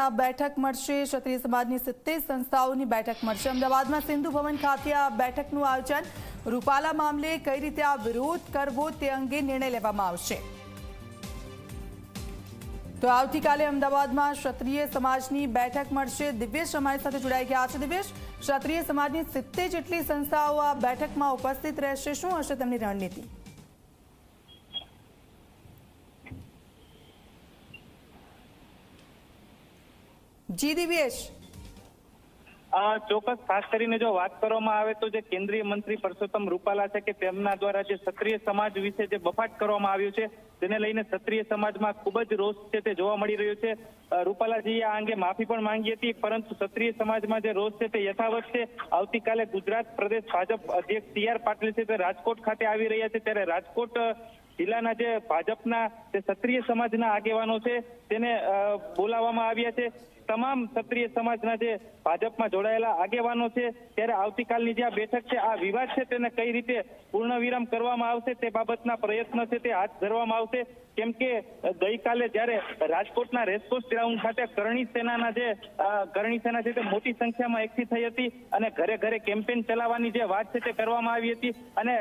આ બેઠક મળશે ક્ષત્રિય સમાજની 70 સંસ્થાઓની બેઠક મળશે। અમદાવાદમાં સિંધુ ભવન ખાતે આ બેઠકનું આયોજન। રૂપાલા મામલે કઈ રીતે આ વિરોધ કરવો તે અંગે નિર્ણય લેવામાં આવશે। તો આવતીકાલે અમદાવાદમાં ક્ષત્રિય સમાજની બેઠક મળશે। દિવ્યેશ અમારી સાથે જોડાઈ ગયા છે। દિવ્યેશ, ક્ષત્રિય સમાજની 70 જેટલી સંસ્થાઓ આ બેઠકમાં ઉપસ્થિત રહેશે, શું હશે તેમની રણનીતિ? જી દિવ્યેશ, ચોક્કસ ખાસ કરીને જો વાત કરવામાં આવે તો જે કેન્દ્રીય મંત્રી પરસોત્તમ રૂપાલા છે કે તેમના દ્વારા જે ક્ષત્રિય સમાજ વિશે જે બફાટ કરવામાં આવ્યું છે તેને લઈને ક્ષત્રિય સમાજમાં ખૂબ જ રોષ છે તે જોવા મળી રહ્યો છે। રૂપાલાજીએ આ અંગે માફી પણ માંગી હતી, પરંતુ ક્ષત્રિય સમાજમાં જે રોષ છે તે યથાવત છે। આવતીકાલે ગુજરાત પ્રદેશ ભાજપ અધ્યક્ષ CR પાટીલ છે તે રાજકોટ ખાતે આવી રહ્યા છે, ત્યારે રાજકોટ જિલ્લાના જે ભાજપના જે ક્ષત્રિય સમાજના આગેવાનો છે તેને બોલાવવામાં આવ્યા છે। તમામ ક્ષત્રિય સમાજના જે ભાજપમાં જોડાયેલા આગેવાનો છે ત્યારે આવતીકાલની જે આ બેઠક છે, આ વિવાદ છે તેને કઈ રીતે પૂર્ણવિરામ કરવામાં આવશે તે બાબતના પ્રયત્ન છે તે હાથ ધરવામાં આવશે। કેમ કે ગઈકાલે જ્યારે રાજકોટના રેસકોર્સ ગ્રાઉન્ડ ખાતે કરણી સેના છે તે મોટી સંખ્યામાં એકઠી થઈ હતી અને ઘરે ઘરે કેમ્પેન ચલાવવાની જે વાત છે તે કરવામાં આવી હતી અને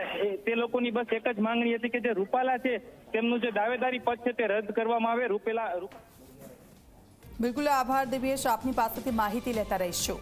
તે લોકોની બસ એક જ માંગણી હતી કે જે રૂપાલા છે તેમનું જે દાવેદારી પદ છે તે રદ કરવામાં આવે। બિલકુલ આભાર દિવ્યેશ, આપની પાસેથી માહિતી લેતા રહીશું।